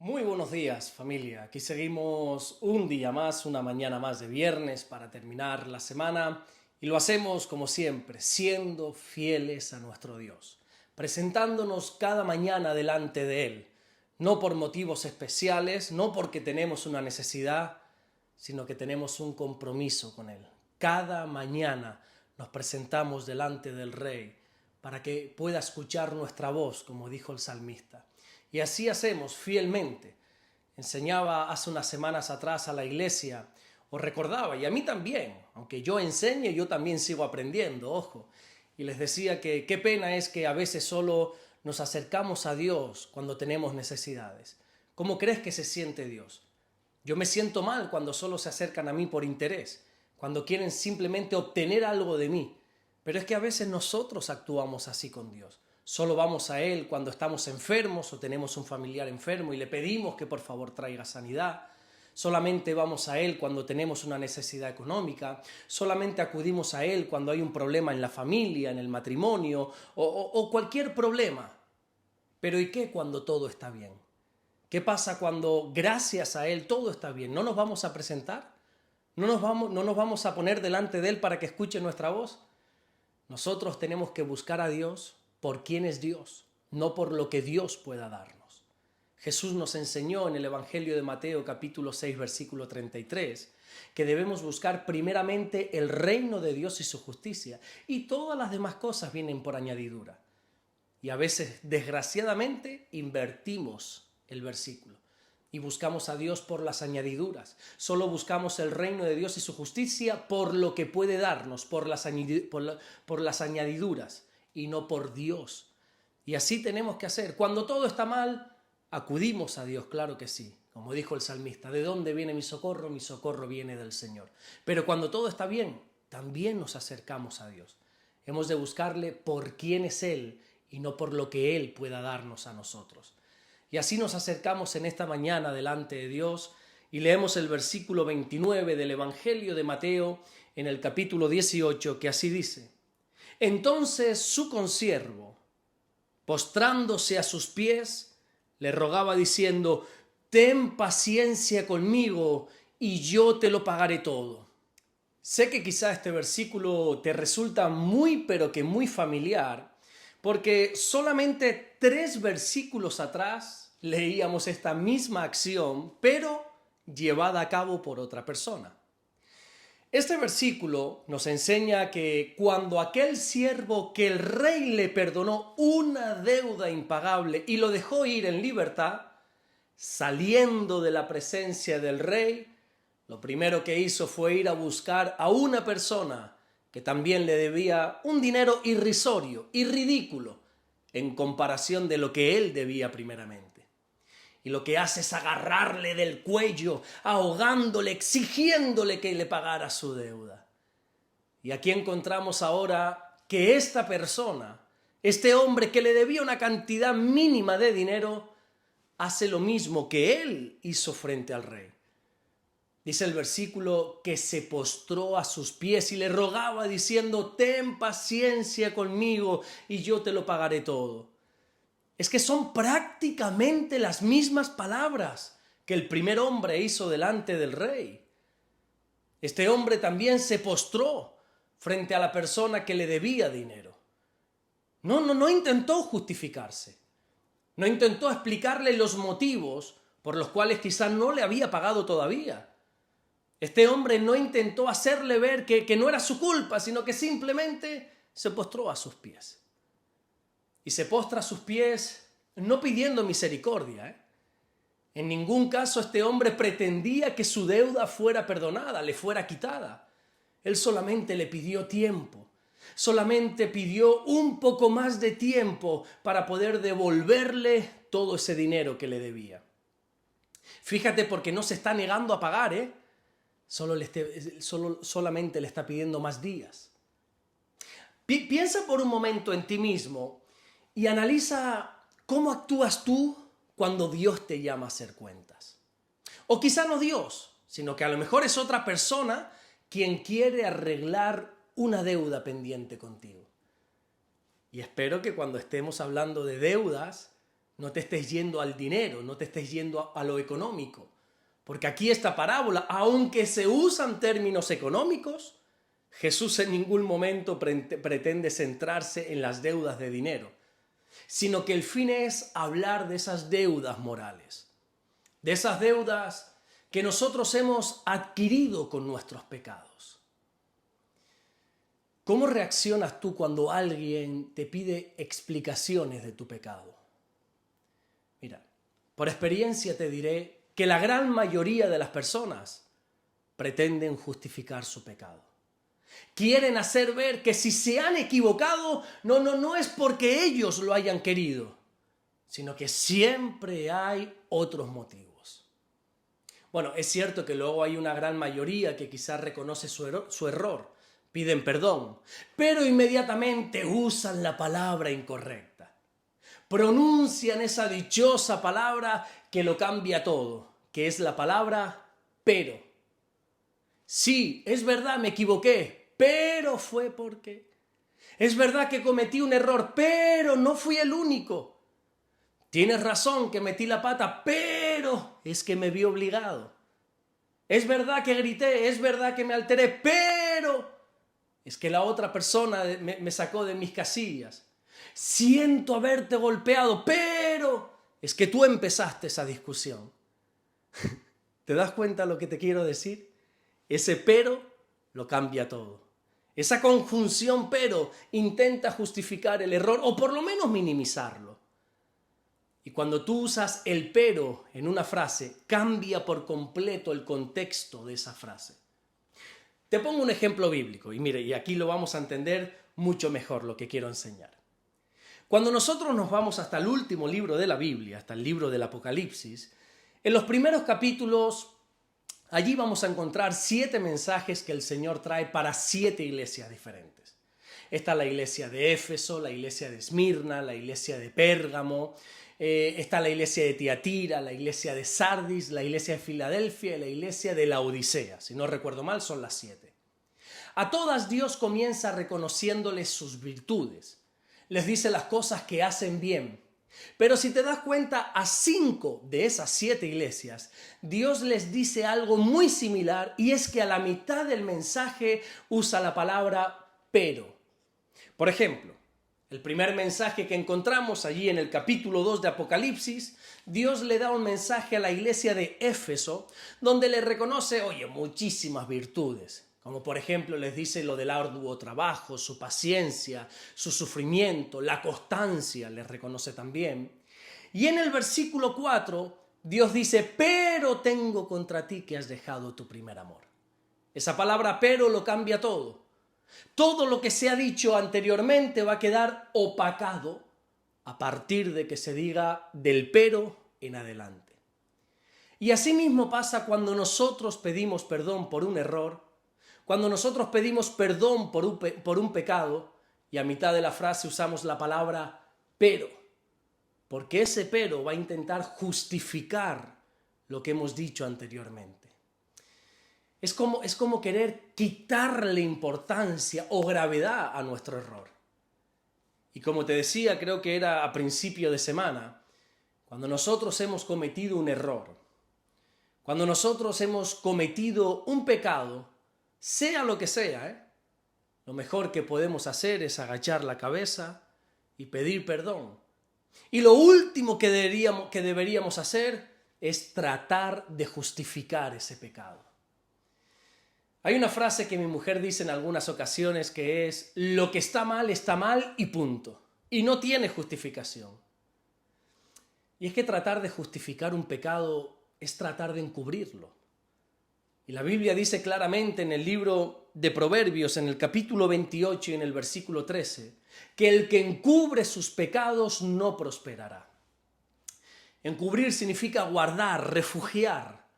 Muy buenos días, familia. Aquí seguimos un día más, una mañana más de viernes para terminar la semana y lo hacemos como siempre, siendo fieles a nuestro Dios, presentándonos cada mañana delante de Él, no por motivos especiales, no porque tenemos una necesidad, sino que tenemos un compromiso con Él. Cada mañana nos presentamos delante del Rey para que pueda escuchar nuestra voz, como dijo el salmista. Y así hacemos fielmente. Enseñaba hace unas semanas atrás a la iglesia, os recordaba, y a mí también, aunque yo enseñe, yo también sigo aprendiendo, ojo. Y les decía que qué pena es que a veces solo nos acercamos a Dios cuando tenemos necesidades. ¿Cómo crees que se siente Dios? Yo me siento mal cuando solo se acercan a mí por interés, cuando quieren simplemente obtener algo de mí. Pero es que a veces nosotros actuamos así con Dios. Solo vamos a Él cuando estamos enfermos o tenemos un familiar enfermo y le pedimos que por favor traiga sanidad. Solamente vamos a Él cuando tenemos una necesidad económica. Solamente acudimos a Él cuando hay un problema en la familia, en el matrimonio o cualquier problema. Pero ¿y qué cuando todo está bien? ¿Qué pasa cuando gracias a Él todo está bien? ¿No nos vamos a presentar? ¿No nos vamos a poner delante de Él para que escuche nuestra voz? Nosotros tenemos que buscar a Dios por quién es Dios, no por lo que Dios pueda darnos. Jesús nos enseñó en el Evangelio de Mateo capítulo 6 versículo 33 que debemos buscar primeramente el reino de Dios y su justicia, y todas las demás cosas vienen por añadidura. Y a veces, desgraciadamente, invertimos el versículo y buscamos a Dios por las añadiduras. Solo buscamos el reino de Dios y su justicia por lo que puede darnos, por las añadiduras y no por Dios. Y así tenemos que hacer. Cuando todo está mal, acudimos a Dios, claro que sí. Como dijo el salmista, ¿de dónde viene mi socorro? Mi socorro viene del Señor. Pero cuando todo está bien, también nos acercamos a Dios. Hemos de buscarle por quién es Él y no por lo que Él pueda darnos a nosotros. Y así nos acercamos en esta mañana delante de Dios y leemos el versículo 29 del Evangelio de Mateo en el capítulo 18, que así dice: Entonces su consiervo, postrándose a sus pies, le rogaba diciendo: Ten paciencia conmigo y yo te lo pagaré todo. Sé que quizá este versículo te resulta muy pero que muy familiar, porque solamente 3 versículos atrás leíamos esta misma acción, pero llevada a cabo por otra persona. Este versículo nos enseña que cuando aquel siervo que el rey le perdonó una deuda impagable y lo dejó ir en libertad, saliendo de la presencia del rey, lo primero que hizo fue ir a buscar a una persona que también le debía un dinero irrisorio y ridículo en comparación de lo que él debía primeramente. Y lo que hace es agarrarle del cuello, ahogándole, exigiéndole que le pagara su deuda. Y aquí encontramos ahora que esta persona, este hombre que le debía una cantidad mínima de dinero, hace lo mismo que él hizo frente al rey. Dice el versículo que se postró a sus pies y le rogaba diciendo: Ten paciencia conmigo y yo te lo pagaré todo. Es que son prácticamente las mismas palabras que el primer hombre hizo delante del rey. Este hombre también se postró frente a la persona que le debía dinero. No intentó justificarse. No intentó explicarle los motivos por los cuales quizás no le había pagado todavía. Este hombre no intentó hacerle ver que no era su culpa, sino que simplemente se postró a sus pies. Y se postra a sus pies no pidiendo misericordia. En ningún caso este hombre pretendía que su deuda fuera perdonada, le fuera quitada. Él solamente le pidió tiempo. Solamente pidió un poco más de tiempo para poder devolverle todo ese dinero que le debía. Fíjate, porque no se está negando a pagar, solamente le está pidiendo más días. Piensa por un momento en ti mismo y analiza cómo actúas tú cuando Dios te llama a hacer cuentas. O quizá no Dios, sino que a lo mejor es otra persona quien quiere arreglar una deuda pendiente contigo. Y espero que cuando estemos hablando de deudas no te estés yendo al dinero, no te estés yendo a lo económico. Porque aquí esta parábola, aunque se usan términos económicos, Jesús en ningún momento pretende centrarse en las deudas de dinero, sino que el fin es hablar de esas deudas morales, de esas deudas que nosotros hemos adquirido con nuestros pecados. ¿Cómo reaccionas tú cuando alguien te pide explicaciones de tu pecado? Mira, por experiencia te diré que la gran mayoría de las personas pretenden justificar su pecado. Quieren hacer ver que si se han equivocado, no es porque ellos lo hayan querido, sino que siempre hay otros motivos. Bueno, es cierto que luego hay una gran mayoría que quizás reconoce su error, piden perdón, pero inmediatamente usan la palabra incorrecta. Pronuncian esa dichosa palabra que lo cambia todo, que es la palabra pero. Sí, es verdad, me equivoqué, pero fue porque. Es verdad que cometí un error, pero no fui el único. Tienes razón que metí la pata, pero es que me vi obligado. Es verdad que grité, es verdad que me alteré, pero es que la otra persona me sacó de mis casillas. Siento haberte golpeado, pero es que tú empezaste esa discusión. ¿Te das cuenta lo que te quiero decir? Ese pero lo cambia todo. Esa conjunción pero intenta justificar el error o por lo menos minimizarlo. Y cuando tú usas el pero en una frase, cambia por completo el contexto de esa frase. Te pongo un ejemplo bíblico y mire, y aquí lo vamos a entender mucho mejor lo que quiero enseñar. Cuando nosotros nos vamos hasta el último libro de la Biblia, hasta el libro del Apocalipsis, en los primeros capítulos, allí vamos a encontrar 7 mensajes que el Señor trae para 7 iglesias diferentes. Está la iglesia de Éfeso, la iglesia de Esmirna, la iglesia de Pérgamo, está la iglesia de Tiatira, la iglesia de Sardis, la iglesia de Filadelfia y la iglesia de Laodicea. Si no recuerdo mal, son las 7. A todas Dios comienza reconociéndoles sus virtudes. Les dice las cosas que hacen bien. Pero si te das cuenta, a 5 de esas 7 iglesias, Dios les dice algo muy similar y es que a la mitad del mensaje usa la palabra pero. Por ejemplo, el primer mensaje que encontramos allí en el capítulo 2 de Apocalipsis, Dios le da un mensaje a la iglesia de Éfeso donde le reconoce, muchísimas virtudes. Como por ejemplo les dice lo del arduo trabajo, su paciencia, su sufrimiento, la constancia, les reconoce también. Y en el versículo 4, Dios dice, pero tengo contra ti que has dejado tu primer amor. Esa palabra pero lo cambia todo. Todo lo que se ha dicho anteriormente va a quedar opacado a partir de que se diga del pero en adelante. Y así mismo pasa cuando nosotros pedimos perdón por un error, cuando nosotros pedimos perdón por un pecado y a mitad de la frase usamos la palabra pero, porque ese pero va a intentar justificar lo que hemos dicho anteriormente. Es como querer quitarle importancia o gravedad a nuestro error. Y como te decía, creo que era a principio de semana, cuando nosotros hemos cometido un error, cuando nosotros hemos cometido un pecado, sea lo que sea, lo mejor que podemos hacer es agachar la cabeza y pedir perdón. Y lo último que deberíamos hacer es tratar de justificar ese pecado. Hay una frase que mi mujer dice en algunas ocasiones que es: lo que está mal y punto. Y no tiene justificación. Y es que tratar de justificar un pecado es tratar de encubrirlo. Y la Biblia dice claramente en el libro de Proverbios, en el capítulo 28 y en el versículo 13, que el que encubre sus pecados no prosperará. Encubrir significa guardar, refugiar.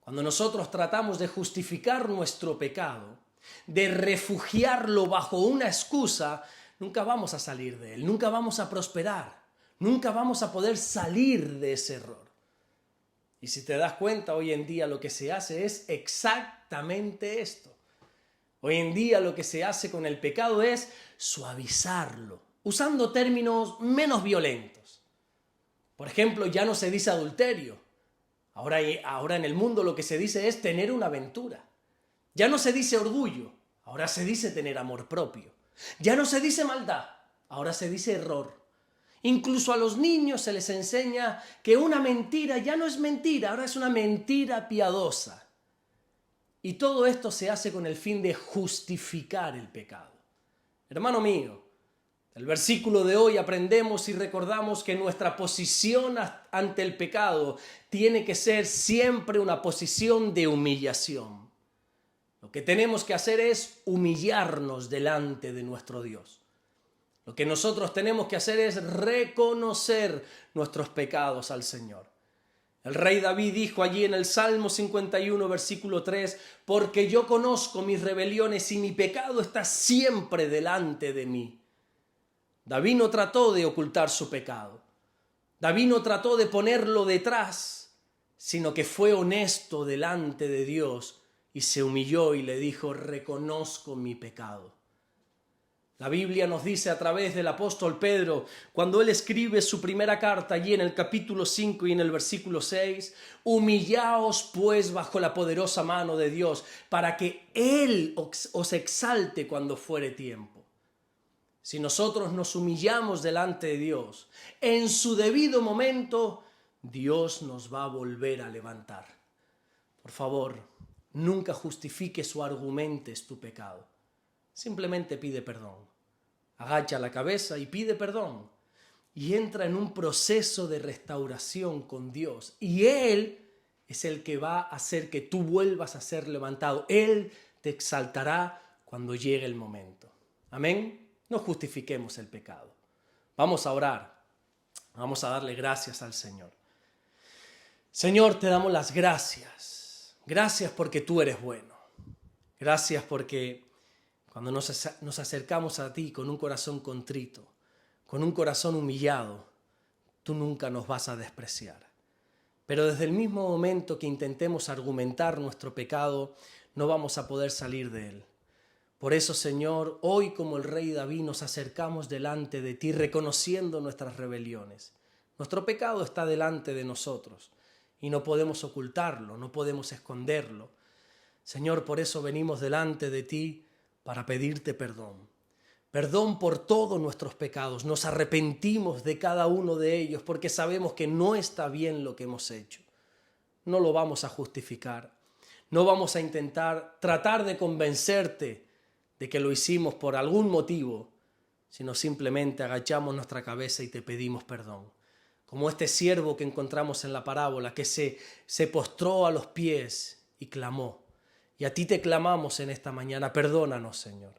Cuando nosotros tratamos de justificar nuestro pecado, de refugiarlo bajo una excusa, nunca vamos a salir de él, nunca vamos a prosperar, nunca vamos a poder salir de ese error. Y si te das cuenta, hoy en día lo que se hace es exactamente esto. Hoy en día lo que se hace con el pecado es suavizarlo, usando términos menos violentos. Por ejemplo, ya no se dice adulterio. Ahora en el mundo lo que se dice es tener una aventura. Ya no se dice orgullo, ahora se dice tener amor propio. Ya no se dice maldad, ahora se dice error. Incluso a los niños se les enseña que una mentira ya no es mentira, ahora es una mentira piadosa. Y todo esto se hace con el fin de justificar el pecado. Hermano mío, del versículo de hoy aprendemos y recordamos que nuestra posición ante el pecado tiene que ser siempre una posición de humillación. Lo que tenemos que hacer es humillarnos delante de nuestro Dios. Lo que nosotros tenemos que hacer es reconocer nuestros pecados al Señor. El rey David dijo allí en el Salmo 51, versículo 3, porque yo conozco mis rebeliones y mi pecado está siempre delante de mí. David no trató de ocultar su pecado. David no trató de ponerlo detrás, sino que fue honesto delante de Dios y se humilló y le dijo, reconozco mi pecado. La Biblia nos dice a través del apóstol Pedro, cuando él escribe su primera carta allí en el capítulo 5 y en el versículo 6, humillaos pues bajo la poderosa mano de Dios, para que Él os exalte cuando fuere tiempo. Si nosotros nos humillamos delante de Dios, en su debido momento, Dios nos va a volver a levantar. Por favor, nunca justifiques o argumentes tu pecado. Simplemente pide perdón. Agacha la cabeza y pide perdón. Y entra en un proceso de restauración con Dios. Y Él es el que va a hacer que tú vuelvas a ser levantado. Él te exaltará cuando llegue el momento. Amén. No justifiquemos el pecado. Vamos a orar. Vamos a darle gracias al Señor. Señor, te damos las gracias. Gracias porque tú eres bueno. Gracias porque cuando nos acercamos a ti con un corazón contrito, con un corazón humillado, tú nunca nos vas a despreciar. Pero desde el mismo momento que intentemos argumentar nuestro pecado, no vamos a poder salir de él. Por eso, Señor, hoy como el rey David nos acercamos delante de ti reconociendo nuestras rebeliones. Nuestro pecado está delante de nosotros y no podemos ocultarlo, no podemos esconderlo. Señor, por eso venimos delante de ti para pedirte perdón. Perdón por todos nuestros pecados. Nos arrepentimos de cada uno de ellos porque sabemos que no está bien lo que hemos hecho. No lo vamos a justificar. No vamos a intentar tratar de convencerte de que lo hicimos por algún motivo, sino simplemente agachamos nuestra cabeza y te pedimos perdón. Como este siervo que encontramos en la parábola que se postró a los pies y clamó. Y a ti te clamamos en esta mañana, perdónanos, Señor.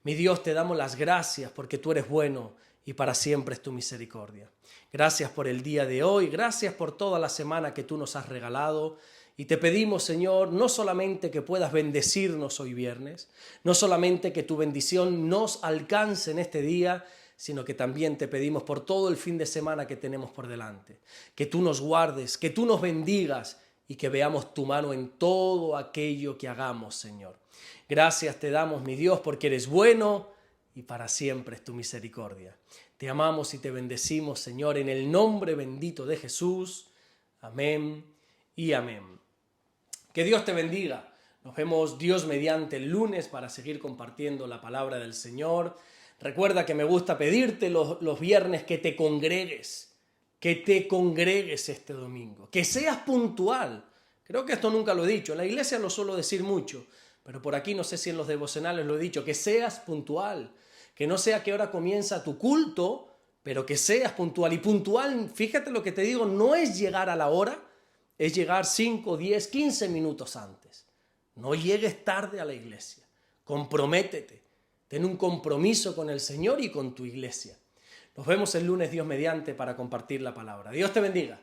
Mi Dios, te damos las gracias porque tú eres bueno y para siempre es tu misericordia. Gracias por el día de hoy, gracias por toda la semana que tú nos has regalado. Y te pedimos, Señor, no solamente que puedas bendecirnos hoy viernes, no solamente que tu bendición nos alcance en este día, sino que también te pedimos por todo el fin de semana que tenemos por delante. Que tú nos guardes, que tú nos bendigas, y que veamos tu mano en todo aquello que hagamos, Señor. Gracias te damos, mi Dios, porque eres bueno y para siempre es tu misericordia. Te amamos y te bendecimos, Señor, en el nombre bendito de Jesús. Amén y amén. Que Dios te bendiga. Nos vemos Dios mediante el lunes para seguir compartiendo la palabra del Señor. Recuerda que me gusta pedirte los viernes que te congregues este domingo, que seas puntual. Creo que esto nunca lo he dicho, en la iglesia lo suelo decir mucho, pero por aquí no sé si en los devocionales lo he dicho, que seas puntual, que no sea a qué hora comienza tu culto, pero que seas puntual. Y puntual, fíjate lo que te digo, no es llegar a la hora, es llegar 5, 10, 15 minutos antes. No llegues tarde a la iglesia, comprométete, ten un compromiso con el Señor y con tu iglesia. Nos vemos el lunes, Dios mediante, para compartir la palabra. Dios te bendiga.